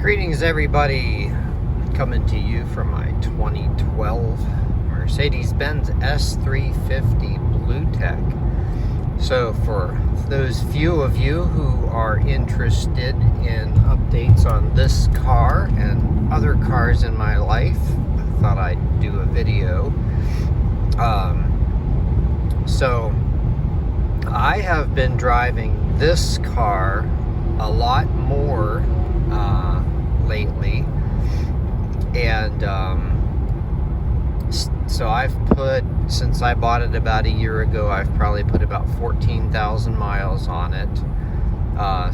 Greetings everybody, coming to you from my 2012 Mercedes-Benz S350 Bluetec. So for those few of you who are interested in updates on this car and other cars in my life, I thought I'd do a video. So I have been driving this car a lot more lately, and so I've put, since I bought it about a year ago, I've probably put about 14,000 miles on it.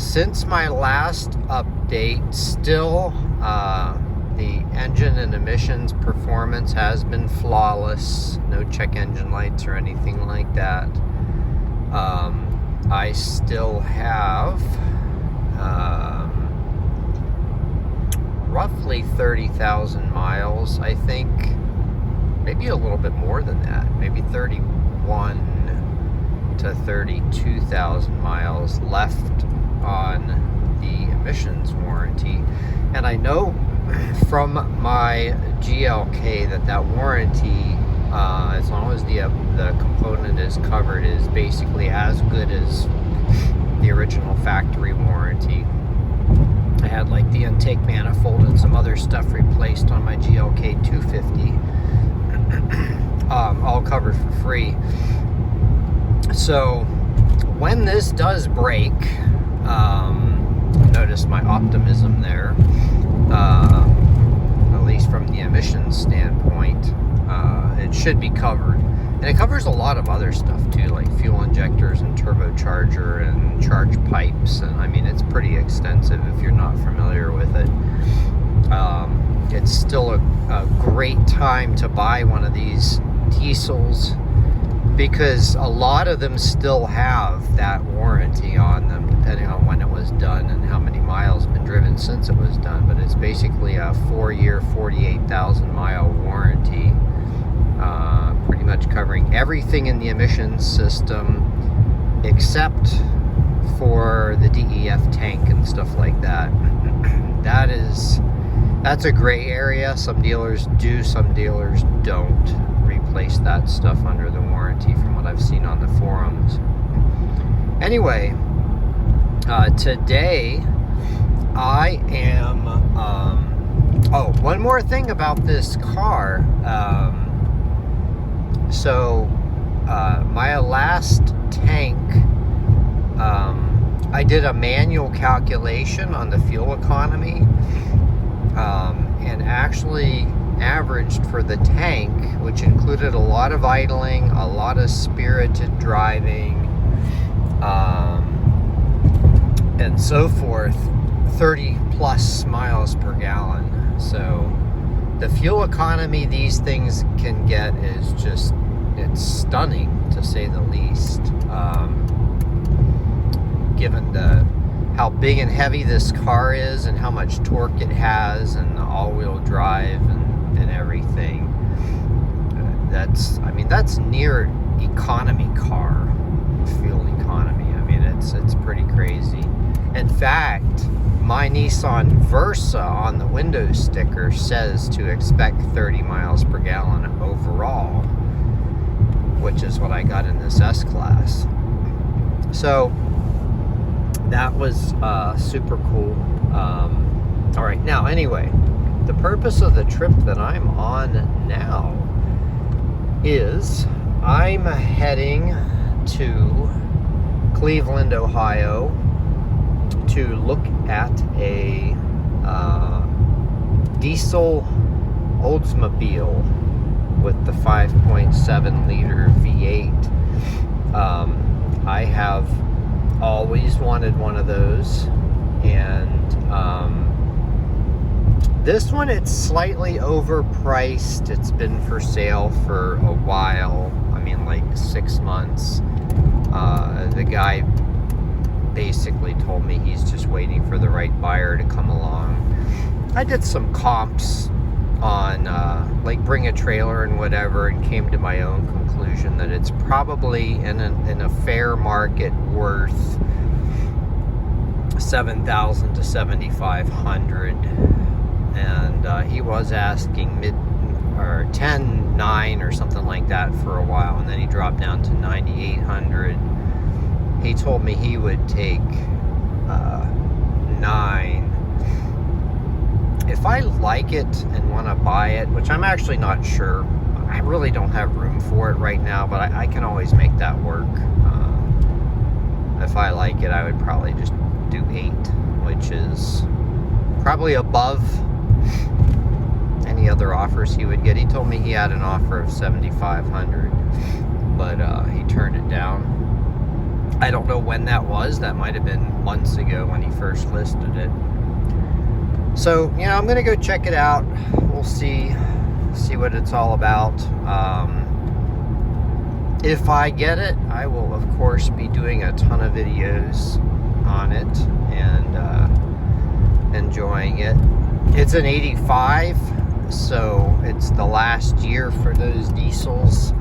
Since my last update, still the engine and emissions performance has been flawless. No check engine lights or anything like that. I still have roughly 30,000 miles, I think. Maybe a little bit more than that. Maybe 31 to 32,000 miles left on the emissions warranty. And I know from my GLK that warranty, as long as the component is covered, is basically as good as the original factory warranty. I had like the intake manifold and some other stuff replaced on my GLK 250, all covered for free. So when this does break, notice my optimism there, at least from the emissions standpoint. It should be covered. And it covers a lot of other stuff too, like fuel injectors and turbocharger and charge pipes. And I mean, it's pretty extensive if you're not familiar with it. It's still a great time to buy one of these diesels, because a lot of them still have that warranty on them, depending on when it was done and how many miles have been driven since it was done. But it's basically a 4-year, 48,000 mile warranty. Pretty much covering everything in the emissions system except for the DEF tank and stuff like that. That's a gray area. Some dealers do, some dealers don't replace that stuff under the warranty, from what I've seen on the forums. Anyway, today I am one more thing about this car. So my last tank, I did a manual calculation on the fuel economy, and actually averaged for the tank, which included a lot of idling, a lot of spirited driving, and so forth, 30 plus miles per gallon. So the fuel economy these things can get is just, it's stunning to say the least. Given how big and heavy this car is and how much torque it has and the all-wheel drive and everything, that's near economy car fuel economy. I mean, it's pretty crazy. In fact, my Nissan Versa on the Windows sticker says to expect 30 miles per gallon overall, which is what I got in this S-Class. So that was super cool. All right, now anyway, the purpose of the trip that I'm on now is I'm heading to Cleveland, Ohio, to look at a diesel Oldsmobile with the 5.7 liter V8. I have always wanted one of those, and this one, it's slightly overpriced. It's been for sale for a while. I mean, like 6 months. The guy basically told me he's just waiting for the right buyer to come along. I did some comps on like Bring a Trailer and whatever, and came to my own conclusion that it's probably in a fair market worth 7,000 to 7,500, and he was asking 10,900 or something like that for a while, and then he dropped down to 9,800. He told me he would take 9 if I like it and want to buy it, which I'm actually not sure. I really don't have room for it right now, but I can always make that work. If I like it, I would probably just do 8, which is probably above any other offers he would get. He told me he had an offer of 7,500, but he turned it down. I don't know when that was. That might have been months ago when he first listed it. So, you know, I'm going to go check it out. We'll see what it's all about. If I get it, I will, of course, be doing a ton of videos on it and enjoying it. It's an 85, so it's the last year for those diesels.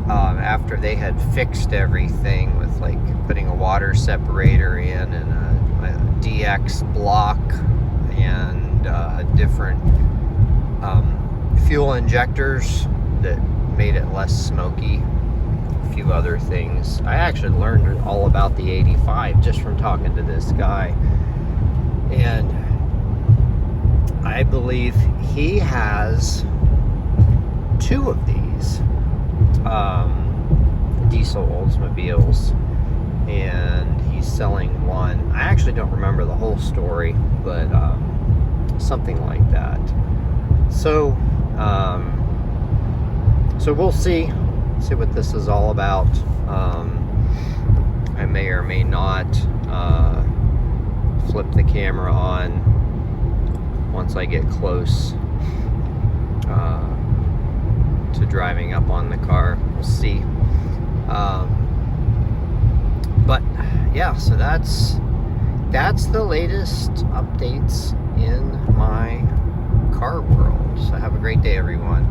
After they had fixed everything with, like, putting a water separator in and a DX block and different fuel injectors that made it less smoky, a few other things. I actually learned all about the 85 just from talking to this guy, and I believe he has 2 of these diesel Oldsmobiles, and he's selling 1. I actually don't remember the whole story, but something like that. So we'll see what this is all about. I may or may not flip the camera on once I get close to driving up on the car. We'll see. But yeah, so that's the latest updates in my car world. So have a great day, everyone.